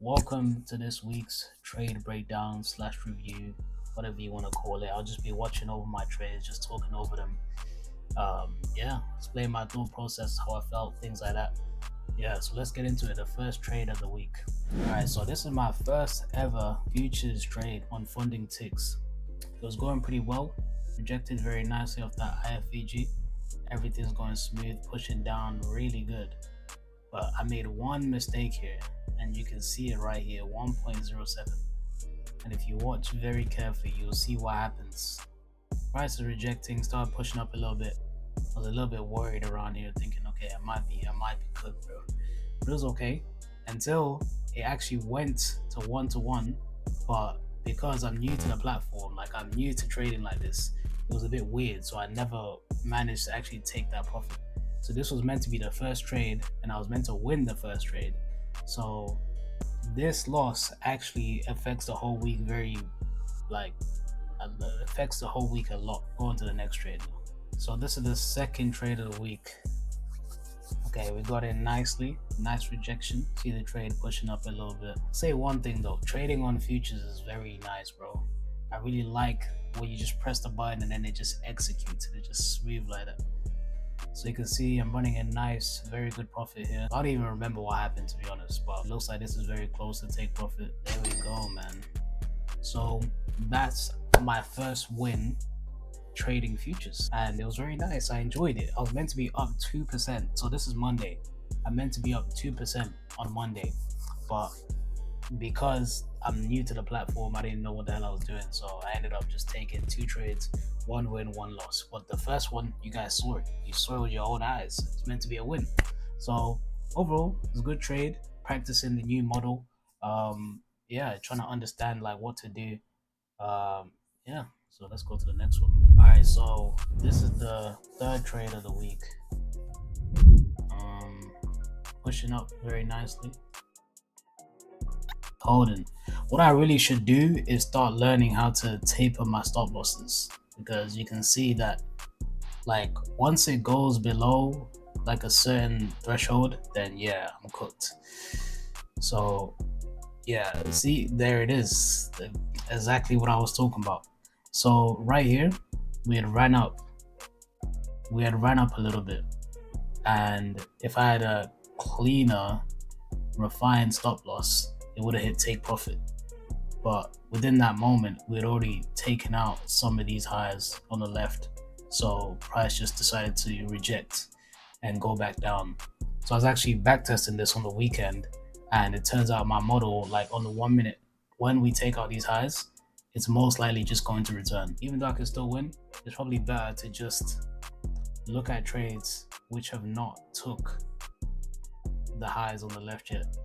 Welcome to this week's trade breakdown slash review, whatever you want to call it. I'll just be watching over my trades, just talking over them. Explain my thought process, how I felt, things like that. Yeah, so let's get into it. The first trade of the week. Alright, so this is my first ever futures trade on funding ticks. It was going pretty well, rejected very nicely off that IFVG. Everything's going smooth, pushing down really good. But I made one mistake here, and you can see it right here, 1.07. And if you watch very carefully, you'll see what happens. Price is rejecting, started pushing up a little bit. I was a little bit worried around here, thinking, okay, I might be cooked, bro. But it was okay until it actually went to 1-to-1. But because I'm new to the platform, like I'm new to trading like this, it was a bit weird. So I never managed to actually take that profit. So this was meant to be the first trade, and I was meant to win the first trade. So this loss actually affects the whole week affects the whole week a lot. Going to the next trade. So this is the second trade of the week. Okay, we got in nicely. Nice rejection. See the trade pushing up a little bit. Say one thing though, trading on futures is very nice, bro. I really like when you just press the button and then it just executes and it just smooth like that. So you can see I'm running a nice, very good profit here. I don't even remember what happened, to be honest, but it looks like this is very close to take profit. There we go, man. So that's my first win trading futures, and it was very nice. I enjoyed it. I was meant to be up 2%. So this is Monday. I'm meant to be up 2% on Monday, but because I'm new to the platform, I didn't know what the hell I was doing. So I ended up just taking two trades, one win, one loss. But the first one, you guys saw it. You saw it with your own eyes. It's meant to be a win. So overall, it's a good trade. Practicing the new model. Trying to understand like what to do. So let's go to the next one. All right, so this is the third trade of the week. Pushing up very nicely. Holding. What I really should do is start learning how to taper my stop losses, because you can see that like once it goes below like a certain threshold, then yeah, I'm cooked. So yeah, see, there it is, exactly what I was talking about. So right here we had ran up a little bit, and if I had a cleaner refined stop loss, it would have hit take profit. But within that moment, we had already taken out some of these highs on the left, so price just decided to reject and go back down. So I was actually backtesting this on the weekend, and it turns out my model, like on the 1 minute, when we take out these highs, it's most likely just going to return. Even though I can still win, it's probably better to just look at trades which have not took the highs on the left yet.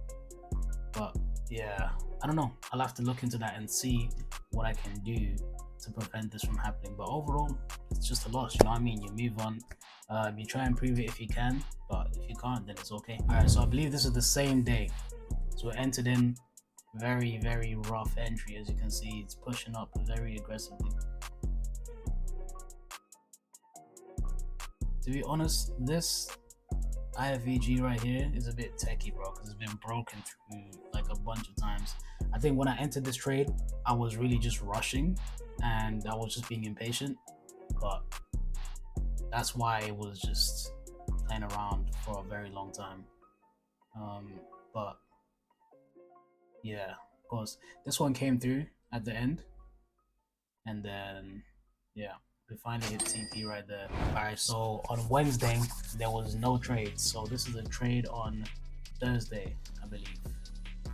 But yeah, I don't know. I'll have to look into that and see what I can do to prevent this from happening. But overall, it's just a loss. You know what I mean? You move on. You try and prove it if you can, but if you can't, then it's okay. All right, so I believe this is the same day. So we entered in very, very rough entry. As you can see, it's pushing up very aggressively. To be honest, this IFVG right here is a bit techie, bro, because it's been broken through like a bunch of times. I think when I entered this trade, I was really just rushing and I was just being impatient, but that's why it was just playing around for a very long time. But yeah, of course, this one came through at the end, and then yeah, we finally hit TP right there. Alright, so on Wednesday there was no trade, so this is a trade on Thursday, I believe. I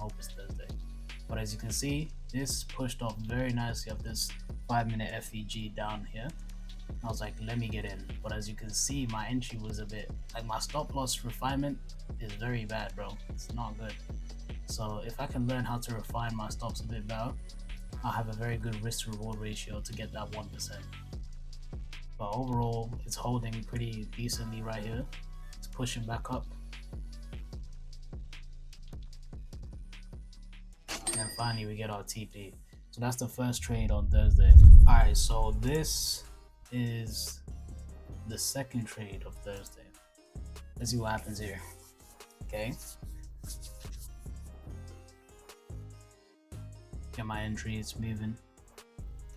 hope it's Thursday. But as you can see, this pushed off very nicely of this 5-minute FVG down here. I was like, let me get in. But as you can see, my entry was a bit like, my stop loss refinement is very bad, bro. It's not good. So if I can learn how to refine my stops a bit better, I'll have a very good risk to reward ratio to get that 1%. But overall, it's holding pretty decently right here. It's pushing back up. And then finally we get our TP. So that's the first trade on Thursday. Alright, so this is the second trade of Thursday. Let's see what happens here. Okay. get my entries moving.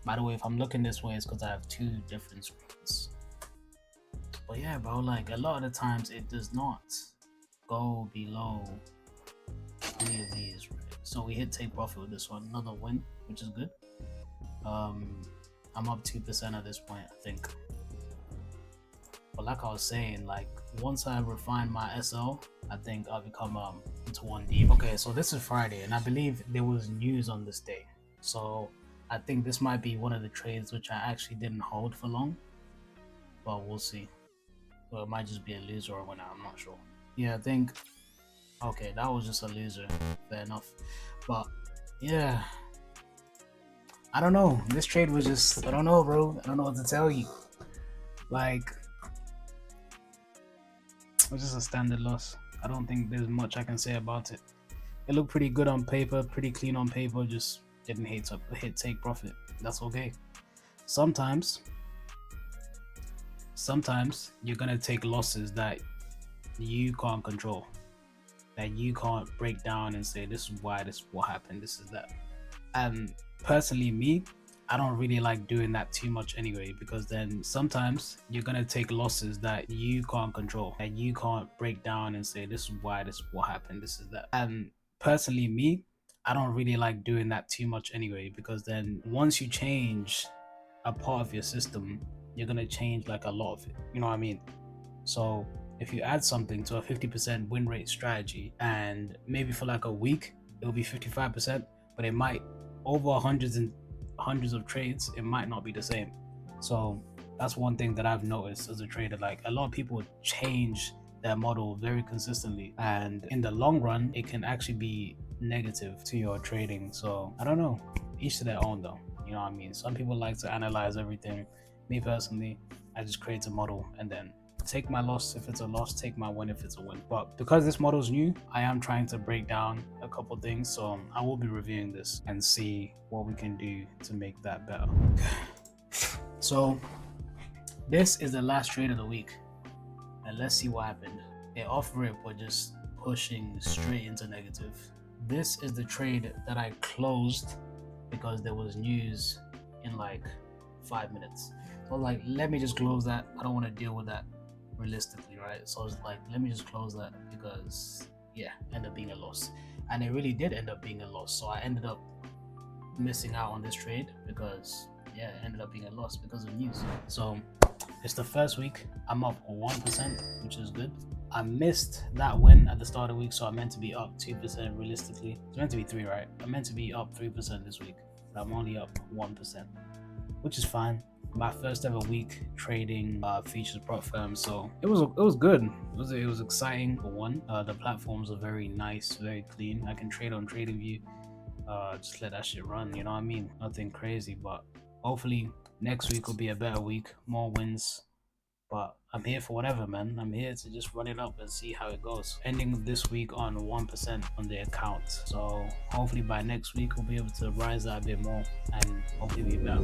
By the way, if I'm looking this way, it's because I have two different screens. But yeah, bro, like a lot of the times it does not go below any of these, right? So we hit take profit with this one, another win, which is good. I'm up 2% at this point, I think. But like I was saying, like once I refine my SL, I think I'll become into 1D. Okay, so this is Friday, and I believe there was news on this day. So I think this might be one of the trades which I actually didn't hold for long, but we'll see. Or it might just be a loser or winner, I'm not sure. Yeah, I think, okay, that was just a loser, fair enough. But yeah, I don't know, this trade was just, I don't know, bro, I don't know what to tell you. Like, it was just a standard loss. I don't think there's much I can say about it. It looked pretty good on paper, pretty clean on paper, just didn't hit take profit. That's okay. Sometimes you're gonna take losses that you can't control, that you can't break down and say this is why, this is what happened, this is that. And personally, me, I don't really like doing that too much anyway, because then sometimes you're gonna take losses that you can't control, that you can't break down and say this is why, this is what happened, this is that. And personally, me, I don't really like doing that too much anyway, because then once you change a part of your system, you're gonna change like a lot of it, you know what I mean? So if you add something to a 50% win rate strategy, and maybe for like a week it'll be 55%, but it might, over hundreds of trades, it might not be the same. So that's one thing that I've noticed as a trader. Like a lot of people change their model very consistently, and in the long run it can actually be negative to your trading. So I don't know, each to their own though, you know what I mean? Some people like to analyze everything. Me personally, I just create a model and then take my loss if it's a loss, take my win if it's a win. But because this model is new, I am trying to break down a couple things, so I will be reviewing this and see what we can do to make that better. So this is the last trade of the week, and let's see what happened. It off rip were just pushing straight into negative. This is the trade that I closed because there was news in like 5 minutes. So like, let me just close that. I don't want to deal with that realistically, right? So I was like, let me just close that, because yeah, ended up being a loss. And it really did end up being a loss. So I ended up missing out on this trade because yeah, it ended up being a loss because of news. So it's the first week, I'm up 1%, which is good. I missed that win at the start of the week, so I meant to be up 2% realistically. It's meant to be 3, right? I meant to be up 3% this week, but I'm only up 1%, which is fine. My first ever week trading features prop firm, so it was good. It was exciting for one. The platforms are very nice, very clean. I can trade on TradingView. Just let that shit run, you know what I mean? Nothing crazy, but hopefully next week will be a better week, more wins. But I'm here for whatever, man. I'm here to just run it up and see how it goes. Ending this week on 1% on the account. So hopefully by next week we'll be able to rise that a bit more and hopefully be better.